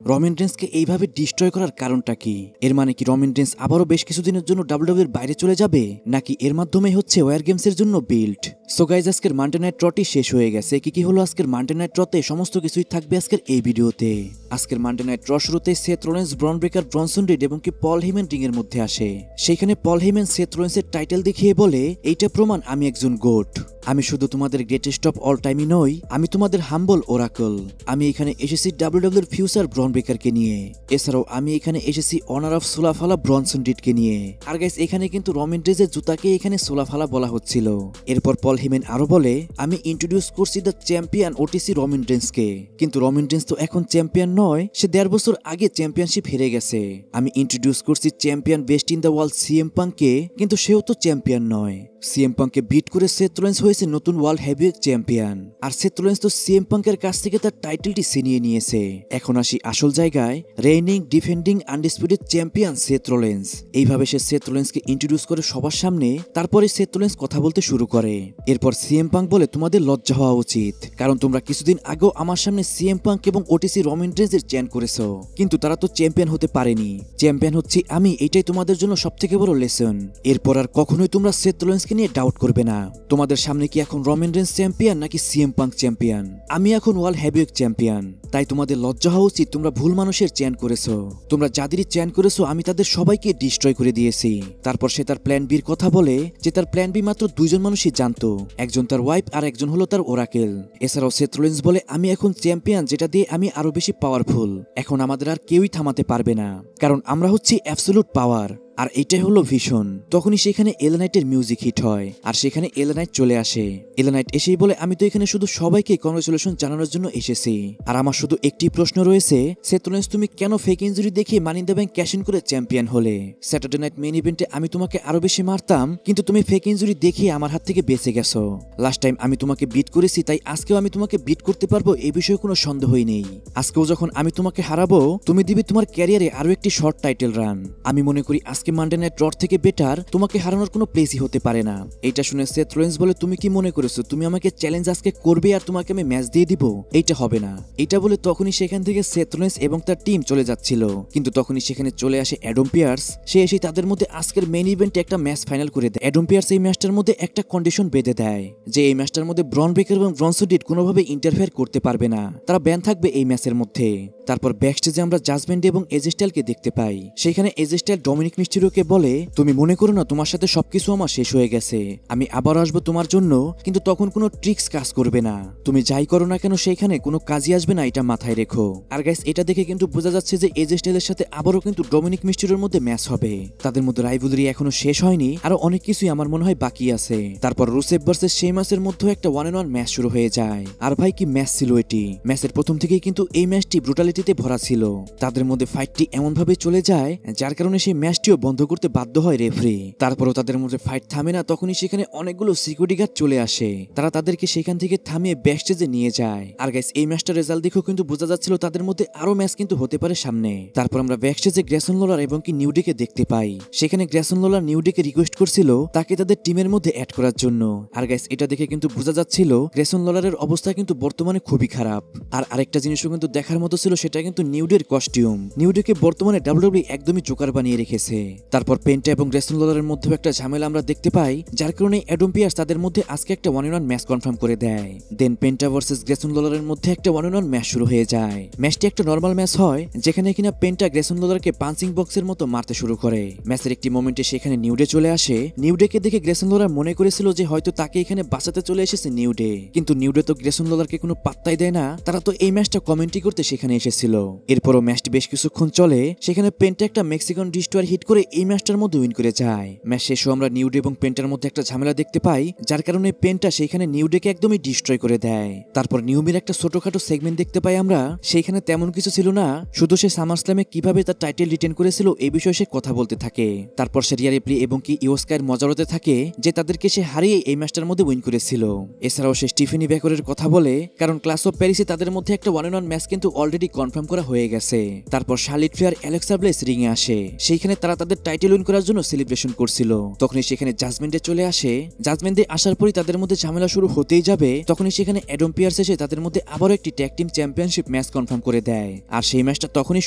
রমান রেন্সকে এইভাবে ডিস্ট্রয় করার কারণটা কি? এর মানে কি রমান রেন্স আবারও বেশ কিছুদিনের জন্য ডাব্লিউডাব্লিউইর বাইরে চলে যাবে, নাকি এর মাধ্যমে হচ্ছে ওয়ার গেমসের জন্য বিল্ড? সো গাইজ, আজকের মানডে নাইট রটি শেষ হয়ে গেছে। কি হলো আজকের মানডে নাইট রতে সমস্ত কিছুই থাকবে আজকের এই ভিডিওতে। আজকের মানডে নাইট র শুরুতে Seth Rollins, Bron Breakker, Bronson Reed এবং কি পল হেইম্যান রিং এর মধ্যে আসে। সেখানে পল হেইম্যান সেথ রোলেন্সের টাইটেল দেখিয়ে বলে, এইটা প্রমাণ আমি একজন গোট। আমি শুধু তোমাদের গ্রেটেস্ট অফ অল টাইমই নই, আমি তোমাদের হাম্বল ওরাকল। আমি এখানে এসেছি ডাব্লিউডাব্লিউইর ফিউচার ব্রন ব্রেকারকে নিয়ে। এছাড়াও আমি এখানে এসেছি অনার অফ সোলাফালা ব্রনসন রিডকে নিয়ে। আর গাইস, এখানে কিন্তু রমান রেন্সের জুতাকে এখানে সোলাফালা বলা হচ্ছিল। এরপর পল হেইম্যান আরো বলে, আমি ইন্ট্রোডিউস করছি দ্য চ্যাম্পিয়ন ওটিসি রমান রেন্সকে। কিন্তু রমান রেন্স তো এখন চ্যাম্পিয়ন নয়, সে 1.5 বছর আগে চ্যাম্পিয়নশিপ হেরে গেছে। আমি ইন্ট্রোডিউস করছি champion best in the world CM পাঙ্ককে, কিন্তু সেও তো চ্যাম্পিয়ন নয়। সিএম পাঙ্ককে বিট করে সেথ রোলেন্স হয়েছে নতুন ওয়ার্ল্ড হেভিওয়েট চ্যাম্পিয়ন। আর সেথ রোলেন্স তো সিএম পাঙ্কের কাছ থেকে তার টাইটেলটি ছিনিয়ে নিয়েছে। এখন আসি আসল জায়গায়, reigning defending undisputed champion Seth Rollins. এইভাবে সে সেথ রোলেন্সকে ইন্ট্রোডিউস করে সবার সামনে। তারপরে সেথ রোলেন্স কথা বলতে শুরু করে। এরপর সিএম পাঙ্ক বলে, তোমাদের লজ্জা হওয়া উচিত, কারণ তোমরা কিছুদিন আগেও আমার সামনে সিএম পাঙ্ক এবং ওটিসি রমান রেন্সের চ্যান করেছো, কিন্তু তারা তো চ্যাম্পিয়ন হতে পারেনি। চ্যাম্পিয়ন হচ্ছি আমি, এটাই তোমাদের জন্য সবথেকে বড় লেসন। এরপর আর কখনোই তোমরা সেথ রোলেন্সকে নিয়ে ডাউট করবে না। তোমাদের সামনে কি এখন রমান রেন্স চ্যাম্পিয়ন নাকি সিএম পাঙ্ক চ্যাম্পিয়ন? আমি এখন ওয়ার্ল্ড হেভিওয়েট চ্যাম্পিয়ন। তাই তোমাদের লজ্জা হওয়া উচিত, তোমরা ভুল মানুষের চ্যান করেছো। তোমরা যাদেরই চ্যান করেছো আমি তাদের সবাইকে ডিস্ট্রয় করে দিয়েছি। তারপর সে তার প্ল্যান বির কথা বলে, যে তার প্ল্যান বি মাত্র 2 জন মানুষই জানতো, একজন তার ওয়াইফ আর একজন হলো তার ওরাকেল। এছাড়াও সেথ রোলেন্স বলে, আমি এখন চ্যাম্পিয়ন, যেটা দিয়ে আমি আরো বেশি পাওয়ারফুল। এখন আমাদের আর কেউই থামাতে পারবে না, কারণ আমরা হচ্ছি অ্যাবসলিউট পাওয়ার। আর এটাই হলো ভিশন। তখনই সেখানে এলা নাইটের মিউজিক হিট হয়, আর সেখানে এলা নাইট চলে আসে। এলা নাইট এসেই বলে, আমি তো এখানে শুধু সবাইকে কংগ্রেচুলেশন জানানোর জন্য এসেছি। আর আমার শুধু একটি প্রশ্ন রয়েছে, সেথ রোলেন্স তুমি কেন ফেক ইনজুরি দেখিয়ে money in the bank cash in করে চ্যাম্পিয়ন হলে? স্যাটারডে নাইট মেইন ইভেন্টে আমি তোমাকে আরো বেশি মারতাম, কিন্তু তুমি ফেক ইনজুরি দেখিয়ে আমার হাত থেকে বেঁচে গেছো। লাস্ট টাইম আমি তোমাকে বিট করেছি, তাই আজকেও আমি তোমাকে বিট করতে পারবো, এই বিষয়ে কোনো সন্দেহই নেই। আজকেও যখন আমি তোমাকে হারাবো, তুমি দিবে তোমার ক্যারিয়ারে আরো একটি শর্ট টাইটেল রান। আমি মনে করি আজকে মানডে নাইট র থেকে বেটার তোমাকে হারানোর কোনো প্লেসই হতে পারে না। এটা শুনে সেথ রোলেন্স বলে, তুমি কি মনে করেছো তুমি আমাকে চ্যালেঞ্জ আজকে করবে আর তোমাকে আমি ম্যাচ দিয়ে দিব? এইটা হবে না। এটা বলে তখনই সেখান থেকে সেথ রোলেন্স এবং তার টিম চলে যাচ্ছিল। কিন্তু তখনই সেখানে চলে আসে অ্যাডাম পিয়ার্স। সে এসে তাদের মধ্যে আজকের মেইন ইভেন্টে একটা ম্যাচ ফাইনাল করে দেয়। অ্যাডাম পিয়ার্স এই ম্যাচটার মধ্যে একটা কন্ডিশন বেঁধে দেয়, যে এই ম্যাচটার মধ্যে ব্রন ব্রেকার এবং ব্রনসন রিড কোনোভাবে ইন্টারফেয়ার করতে পারবে না, তারা ব্যান থাকবে এই ম্যাচের মধ্যে। তারপর ব্যাকস্টেজে আমরা জাজমেন্ট এবং এজে স্টাইলকে দেখতে পাই। সেখানে এজে স্টাইল ডমিনিক মিস্টেরিওকে বলে, তুমি মনে করো না তোমার সাথে সবকিছু আমার শেষ হয়ে গেছে, আমি আবার আসবো তোমার জন্য, কিন্তু তখন কোনো ট্রিক্স কাজ করবে না। তুমি যাই করো না কেন সেখানে কোনো কাজই আসবে না, এটা মাথায় রেখো। আর গাইস, এটা দেখে কিন্তু বোঝা যাচ্ছে যে এজে স্টাইলের সাথে আবারও কিন্তু ডমিনিক মিস্টেরিওর মধ্যে ম্যাচ হবে। তাদের মধ্যে রাইভেলরি এখনো শেষ হয়নি, আরো অনেক কিছুই আমার মনে হয় বাকি আছে। তারপর রুসেফ ভার্সেস শেমাসের মধ্যে একটা 1-on-1 ম্যাচ শুরু হয়ে যায়। আর ভাই, কি ম্যাচ ছিল এটি! ম্যাচের প্রথম থেকেই কিন্তু এই ম্যাচটি ব্রুটালিটিতে ভরা ছিল। তাদের মধ্যে ফাইটটি এমন ভাবে চলে যায়, যার কারণে সেই ম্যাচটিও বন্ধ করতে বাধ্য হয় রেফারি। তারপরও তাদের মধ্যে ফাইট থামে না। তখনই সেখানে অনেকগুলো সিকিউরিটি গার্ড চলে আসে, তারা তাদেরকে সেখান থেকে থামিয়ে ব্যাকস্টেজে নিয়ে যায়। আর গাইস, এই ম্যাচটার রেজাল্ট দেখেও কিন্তু বোঝা যাচ্ছিল তাদের মধ্যে আরো ম্যাচ কিন্তু হতে পারে সামনে। তারপর আমরা ব্যাকস্টেজে গ্রেসন লোলার এবং কি নিউ ডেকে দেখতে পাই। সেখানে গ্রেসন লোলার নিউ ডেকে রিকোয়েস্ট করছিল তাকে তাদের টিমের মধ্যে অ্যাড করার জন্য। আর গাইস, এটা দেখে কিন্তু বোঝা যাচ্ছিল গ্রেসন লোলারের অবস্থা কিন্তু বর্তমানে খুবই খারাপ। আর আরেকটা জিনিসও কিন্তু দেখার মতো ছিল, সেটা কিন্তু নিউ ডের কস্টিউম। নিউ ডেকে বর্তমানে ডাব্লিউডাব্লিউই একদমই জোকার বানিয়ে রেখেছে। তারপর পেন্টা এবং গ্রেসন লোলারের মধ্যে একটা ঝামেলা আমরা দেখতে পাই, যার কারণে অ্যাডাম পিয়ার্স তাদের মধ্যে আজকে একটা 1-on-1 ম্যাচ কনফার্ম করে দেয়। দেন পেন্টা ভার্সেস গ্রেসন লোলারের মধ্যে একটা 1-on-1 ম্যাচ শুরু হয়ে যায়। ম্যাচটি একটা নরমাল ম্যাচ হয়, যেখানে কিনা পেন্টা গ্রেসন লোলারকে পাঞ্চিং বক্সের মতো মারতে শুরু করে। ম্যাচের একটি মোমেন্টে সেখানে নিউ ডে চলে আসে। নিউ ডেকে দেখে গ্রেসন লোলার মনে করেছিল যে হয়তো তাকে এখানে বাঁচাতে চলে এসেছে নিউ ডে, কিন্তু নিউ ডে তো গ্রেসন লোলারকে কোনো পাত্তাই দেয় না। তারা তো এই ম্যাচটা কমেন্ট্রি করতে সেখানে এসেছিল। এরপরও ম্যাচটি বেশ কিছুক্ষণ চলে। সেখানে পেন্টা একটা মেক্সিকান ডিস্ট্রয়ার হিট করে এই ম্যাচটার মধ্যে উইন করে যায়। ম্যাচ শেষে আমরা নিউ ডে এবং পেন্টার মধ্যে একটা ঝামেলা দেখতে পাই, যার কারণে পেন্টা সেইখানে নিউ ডেকে একদমই ডিস্ট্রয় করে দেয়। তারপর নিউমির একটা ছোটখাটো সেগমেন্ট দেখতে পাই আমরা। সেইখানে তেমন কিছু ছিল না, শুধু সে সামার স্ল্যামে কিভাবে তার টাইটেল রিটেন করেছিল এই বিষয়ে সে কথা বলতে থাকে। তারপর সে রিয়া রিপ্লি এবং কি ইওস্কার মজারতে থাকে যে তাদেরকে সে হারিয়ে এই ম্যাচটার মধ্যে উইন করেছিল। এছাড়াও সে স্টিফেনি ব্যাকরের কথা বলে, কারণ ক্লাস অফ প্যারিসে তাদের মধ্যে একটা 1-on-1 ম্যাচ কিন্তু অলরেডি কনফার্ম করা হয়ে গেছে। তারপর Charlotte Flair, Alexa Bliss ring এ আসে। সেইখানে তারা তাদের টাইটেল উইন করার জন্য সেলিব্রেশন করছিল। তখনই সেখানে জাজমেন্ট ডে চলে আসে। জাজমেন্ট ডে আসার পরই তাদের মধ্যে ঝামেলা শুরু হতেই যাবে। তখনই সেখানে অ্যাডম পিয়ার্স এসে তাদের মধ্যে আবারও একটি tag team championship match confirm করে দেয়, আর সেই ম্যাচটা তখনই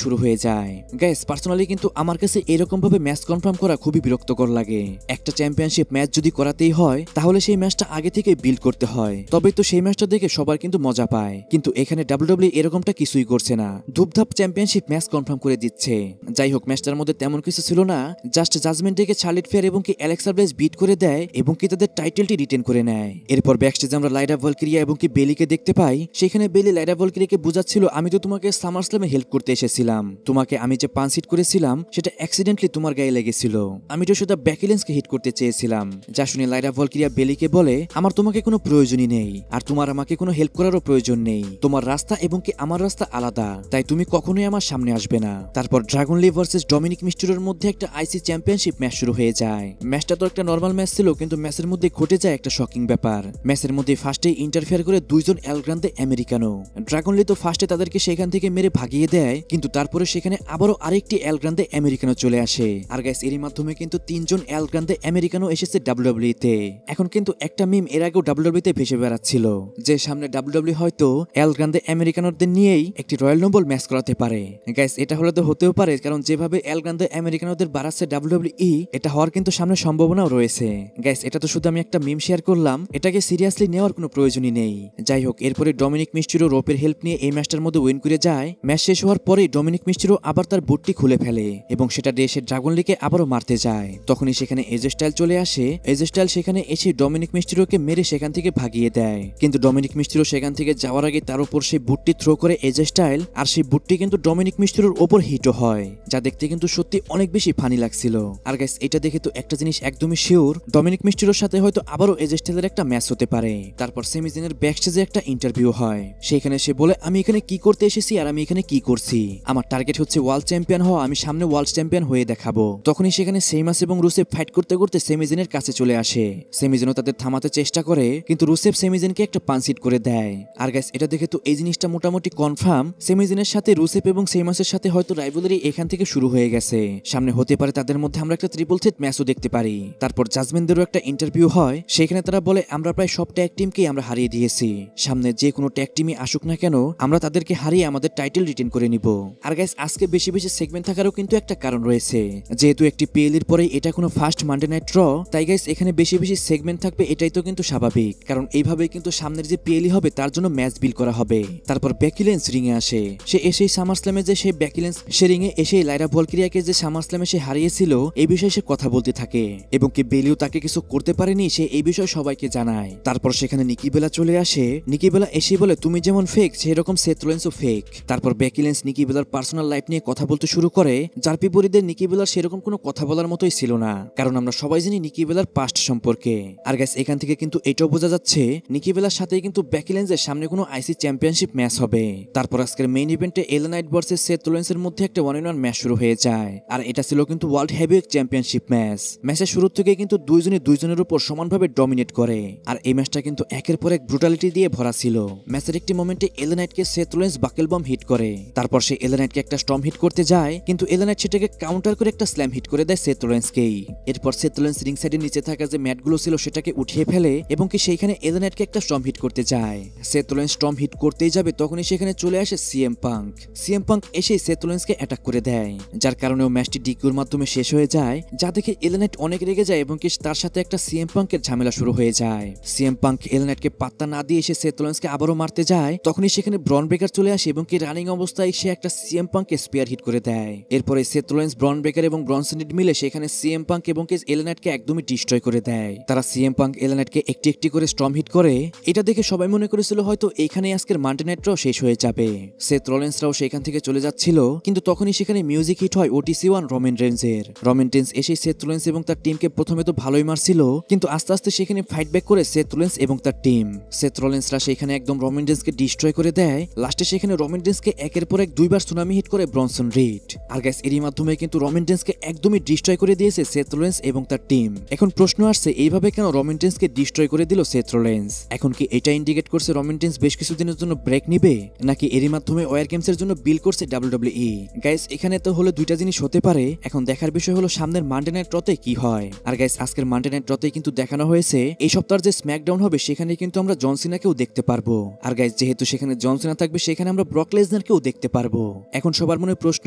শুরু হয়ে যায়। গাইস, পার্সোনালি কিন্তু আমার কাছে এরকম ভাবে ম্যাচ কনফার্ম করা খুবই বিরক্তকর লাগে। একটা চ্যাম্পিয়নশিপ ম্যাচ যদি করাতেই হয় তাহলে সেই ম্যাচটা আগে থেকে বিল্ড করতে হয়, তবেই তো সেই ম্যাচটা দেখে সবার কিন্তু মজা পায়। কিন্তু এখানে ডাব্লিউডাব্লিউ এরকমটা কিছুই করছে না, ধুপধাপ চ্যাম্পিয়নশিপ ম্যাচ কনফার্ম করে দিচ্ছে। যাই হোক, ম্যাচটার মধ্যে তেমন কিছু ছিল না, জাস্ট জাজমেন্ট ডেকে চার্লেট ফেয়ার এবং কি অ্যালেক্সা ব্লেস বিট করে দেয় এবং কি তাদের টাইটেলটি রিটেন করে নেয়। এরপর ব্যাকস্টেজে আমরা লাইরা ভলকিরিয়া এবং কি বেলিকে দেখতে পাই। সেখানে বেলি লাইরা ভলকিরিয়াকে বুঝাচ্ছিল, আমি তো তোমাকে সামারস্ল্যামে হেল্প করতে এসেছিলাম, তোমাকে আমি যে পাঞ্চ হিট করেছিলাম সেটা অ্যাক্সিডেন্টলি তোমার গায়ে লেগেছিল, আমি তো সেটা বেকি লিঞ্চকে হিট করতে চেয়েছিলাম। যা শুনে লাইরা ভলকিরিয়া বেলিকে বলে, আমার তোমাকে কোনো প্রয়োজনই নেই, আর তোমার আমাকে কোনো হেল্প করারও প্রয়োজন নেই, তোমার রাস্তা এবং কি আমার রাস্তা আলাদা, তাই তুমি কখনোই আমার সামনে আসবে না। তারপর ড্রাগন লি ভার্সেস ডমিনিক মিস্টেরিওর মধ্যে একটা আইসি চ্যাম্পিয়নশিপ ম্যাচ শুরু হয়ে যায়। ম্যাচটা তো একটা নর্মাল ম্যাচ ছিল, কিন্তু ম্যাচের মধ্যে ঘটে যায় একটা শকিং ব্যাপার। ম্যাচের মধ্যে ফার্স্টে ইন্টারফেয়ার করে দুইজন এল গ্রান্দে আমেরিকানো। ড্রাগন লি তো ফার্স্টে তাদেরকে সেখান থেকে মেরে ভাগিয়ে দেয়, কিন্তু তারপরে সেখানে আবারও আরেকটি এল গ্রান্দে আমেরিকানো চলে আসে। আর গাইস, এরই মাধ্যমে কিন্তু তিনজন এল গ্রান্দে আমেরিকানো এসেছে ডাব্লিউডাব্লিউ তে। এখন কিন্তু একটা মিম এর আগেও ডাব্লিউডাব্লিউ তে ভেসে বেড়াচ্ছিল যে সামনে ডাব্লিউডাব্লিউ হয়তো এল গ্রান্দে আমেরিকানোদের নিয়েই একটি রয়্যাল নোবল ম্যাচ করাতে পারে। গাইস, এটা হলে তো হতেও পারে, কারণ যেভাবে এল গ্রান্দে আমেরিকানোদের বাড়াচ্ছে ডাব্লিউডাব্লিউ, এটা হওয়ার কিন্তু সামনে সম্ভাবনাও রয়েছে। গাইস, এটা তো শুধু আমি একটা মিম শেয়ার করলাম, এটাকে সিরিয়াসলি নেওয়ার কোনো প্রয়োজনই নেই। যাই হোক, এরপরে ডমিনিক মিস্টেরিও রোপের হেল্প নিয়ে এই ম্যাচটার মধ্যে উইন করে যায়। ম্যাচ শেষ হওয়ার পরে ডমিনিক মিস্টেরিও আবার তার বুটটি খুলে ফেলে এবং সেটা দিয়ে এসে ড্রাগন লিকে আবারও মারতে যায়। তখনই সেখানে এজে স্টাইল চলে আসে। এজে স্টাইল সেখানে এসে ডমিনিক মিস্টেরিওকে মেরে সেখান থেকে ভাগিয়ে দেয়, কিন্তু ডমিনিক মিস্টেরিও সেখান থেকে যাওয়ার আগে তার উপর সেই বুটটি থ্রো করে এজে স্টাইল, আর সেই বুটটি কিন্তু ডমিনিক মিস্টেরিওর ওপর হিটও হয়, যা দেখতে কিন্তু সত্যি অনেক বেশি ফানি লাগছিল। আর গাইস, এটা দেখে তো একটা জিনিস একদমই শিওর, ডমিনিক মিস্টেরিওর সাথে হয়তো আবারও এজে স্টাইলের একটা ম্যাচ হতে পারে। তারপর সেমিজিনের ব্যাকস্টেজে একটা ইন্টারভিউ হয়, সেখানে সে বলে, আমি এখানে কি করতে এসেছি আর আমি এখানে কি করছি, আমার টার্গেট হচ্ছে ওয়ার্ল্ড চ্যাম্পিয়ন হওয়া, আমি সামনে ওয়ার্ল্ড চ্যাম্পিয়ন হয়ে দেখাবো। তখনই সেখানে সেইমাস এবং রুসেফ ফাইট করতে করতে সেমিজিনের কাছে চলে আসে। সেমিজিনও তাদের থামাতে চেষ্টা করে, কিন্তু রুসেফ সেমিজিনকে একটা পাঞ্চ হিট করে দেয়। আর গাইস, এটা দেখে তো এই জিনিসটা মোটামুটি কনফার্ম, সেমিজিনের সাথে রুসেফ এবং সেইমাসের সাথে হয়তো রাইভালরি এখান থেকে শুরু হয়ে গেছে। সামনে হতে পারে তাদের মধ্যে আমরা একটা ট্রিপল থ্রেট ম্যাচও দেখতে পারি। তারপর জাজমেন্টদেরও একটা ইন্টারভিউ হয়, সেখানে তারা বলে, আমরা প্রায় সব ট্যাগ টিমকেই আমরা হারিয়ে দিয়েছি, সামনে যে কোনো ট্যাগ টিমই আসুক না কেন আমরা তাদেরকে হারিয়ে আমাদের টাইটেল রিটেন করে নিব। আর গাইস, আজকে বেশি বেশি সেগমেন্ট থাকারও কিন্তু একটা কারণ রয়েছে, যেহেতু একটি পিএল এর পরে এটা কোনো ফার্স্ট মানডে নাইট ড্র, তাই গাইস এখানে বেশি বেশি সেগমেন্ট থাকবে, এটাই তো কিন্তু স্বাভাবিক, কারণ এইভাবে কিন্তু সামনের যে পিএলই হবে তার জন্য ম্যাচ বিল করা হবে। তারপর বেকি লিঞ্চ রিং এ আসে, সে এসেই সামারস্ল্যামে যে সে বেকি লিঞ্চ সে রিং এ এসে লাইরা ভলকিরিয়াকে যে সামারস্ল্যামে সে হারিয়েছিল এই বিষয়ে সে কথা বলতে থাকে, এবং কি বেলিও তাকে কিছু করতে পারেনি সে এই বিষয়ে সবাইকে জানায়। তারপর সেখানে নিকি বেলা চলে আসে, নিকি বেলা এসে বলে, তুমি যেমন ফেক সেরকম সেথ রোলিন্সও ফেক। তারপর বেকি লিঞ্চ নিকি বেলার পার্সোনাল লাইফ নিয়ে কথা বলতে শুরু করে, যার বিপরীতে নিকি বেলার সেরকম কোনো কথা বলার মতোই ছিল না, কারণ আমরা সবাই জানি নিকি বেলার পাস্ট সম্পর্কে। আর গাইস, এখান থেকে কিন্তু এটাও বোঝা যাচ্ছে নিকি বেলার সাথে কিন্তু বেকি লিঞ্চের সামনে কোনো আইসি চ্যাম্পিয়নশিপ ম্যাচ হবে। তারপর আজকের মেইন ইভেন্টে এলা নাইট ভার্সেস সেথ রোলিন্সের মধ্যে একটা 1-on-1 ম্যাচ শুরু হয়ে যায়, আর এটা ছিল কিন্তু ওয়ার্ল্ড হেভিওয়েট চ্যাম্পিয়নশিপ ম্যাচ। ম্যাচের শুরু থেকে কিন্তু দুইজনই দুইজনের উপর সমানভাবে ডমিনেট করে, আর এই ম্যাচটা কিন্তু একের পর এক ব্রুটালিটি দিয়ে ভরা ছিল। ম্যাচের একটি মোমেন্টে এলা নাইটকে Seth Rollins buckle bomb hit করে, তারপর সে এলা নাইটকে একটা স্টর্ম হিট করতে যায়, কিন্তু এলা নাইট সেটাকে কাউন্টার করে একটা স্ল্যাম হিট করে দেয় সেথ রোলিন্সকেই। এরপর সেথ রোলিন্স রিং সাইডের নিচে থাকা যে ম্যাটগুলো ছিল সেটাকে উঠিয়ে ফেলে, এবং কি সেইখানে এলা নাইটকে একটা স্টর্ম হিট করতে যায়। সেথ রোলিন্স স্টর্ম হিট করতেই যাবে, তখনই সেখানে চলে আসে সিএম পাঙ্ক। সিএম পাঙ্ক এসে সেথ রোলিন্সকে অ্যাটাক করে দেয়, যার কারণে ম্যাচটি ডিকিউর মাধ্যমে শেষ হয়ে যায়, যা দেখে এলা নাইট অনেক রেগে যায়, এবং কি তার সাথে একটা সিএম পাঙ্কের ঝামেলা শুরু হয়ে যায়। সিএম পাঙ্ক এলা নাইটকে পাত্তা না দিয়ে এসে সেথ রোলিন্সকে আবারও মারতে যায়, তখনই সেখানে ব্রন ব্রেকার চলে আসে, এবং কি রানিং অবস্থায় সে একটা সিএম পাঙ্ককে স্পিয়ার হিট করে দেয়। এরপরে সেথ রোলিন্স, ব্রন ব্রেকার এবং ব্রনসন রিড মিলে সেখানে সিএম পাঙ্ক এবং এলা নাইটকে একদমই ডিস্ট্রয় করে দেয়। তারা সিএম পাঙ্ক এলা নাইটকে একটি একটি করে স্টর্ম হিট করে, এটা দেখে সবাই মনে করেছিল হয়তো এইখানেই আজকের মানডে নাইট ড্র শেষ হয়ে যাবে। সেথ রোলিন্সরাও সেখান থেকে চলে যাচ্ছিল, কিন্তু তখনই সেখানে মিউজিক হিট হয় OTC1 রোমান রেঞ্জের। রোমান রেঞ্জ এসে সেথ রোলিন্স এবং তার টিমকে প্রথমে তো ভালোই মারছিল, কিন্তু আস্তে আস্তে সেখানে ফাইট ব্যাক করে সেথ রোলিন্স এবং তার টিম। সেথ রোলিন্সরা সেখানে একদম রোমান রেঞ্জকে ডিস্ট্রয় করে দেয়। লাস্টে সেখানে রোমান রেঞ্জকে একের পর এক দুইবার সুনামি হিট করে ব্রনসন রিড। আর গাইস, এরই মাধ্যমে কিন্তু রোমান রেঞ্জকে একদমই ডিস্ট্রয় করে দিয়েছে সেথ রোলিন্স এবং তার টিম। এখন প্রশ্ন আসছে, এইভাবে কেন রোমান রেঞ্জকে ডিস্ট্রয় করে দিল সেথ রোলিন্স? এখন কি এটা ইন্ডিকেট করছে রোমান রেঞ্জ বেশ কিছুদিনের জন্য ব্রেক নিবে, নাকি এরই মাধ্যমে ওয়ার গেমসের জন্য বিল করছে ডাব্লিউডাব্লিউই? গাইস, এখানে তো হলো দুইটা জিনিস হতে পারে, এখন দেখার বিষয় হলো সামনের মানডে নাইট রতে কি হয়। আর গাইস আজকের মানডে নাইট রতে কিন্তু দেখানো হয়েছে এই সপ্তাহের যে স্ম্যাকডাউন হবে সেখানে কিন্তু আমরা জন সিনাকেও দেখতে পারবো। আর গাইস যেহেতু সেখানে জন সিনা থাকবে সেখানে আমরা ব্রক লেসনারকেও দেখতে পারবো। এখন সবার মনে প্রশ্ন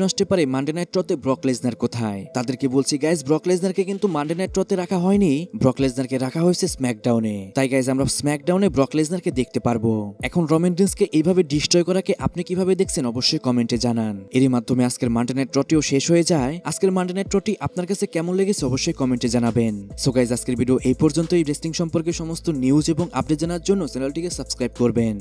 আসতে পারে মানডে নাইট রতে ব্রক লেসনার কোথায়। তাদেরকে বলছি গাইস ব্রক লেসনারকে কিন্তু মানডে নাইট রতে রাখা হয়নি, ব্রক লেসনারকে রাখা হয়েছে স্ম্যাকডাউনে। তাই গাইস আমরা স্ম্যাকডাউনে ব্রক লেসনারকে দেখতে পারবো। এখন রোমান রিন্সকে এইভাবে ডিস্ট্রয় করাকে আপনি কিভাবে দেখছেন অবশ্যই কমেন্টে জানান। এরই মাধ্যমে আজকের মানডে নাইট রটিও শেষ হয়ে যায়। আজকের মানডে নাইট রটি আপনার কাছে কেমন লেগেছে অবশ্যই কমেন্টে জানাবেন। সো গাইস আজকের ভিডিও এই পর্যন্তই। রেসলিং সম্পর্কে সমস্ত নিউজ এবং আপডেট জানার জন্য চ্যানেলটিকে সাবস্ক্রাইব করবেন।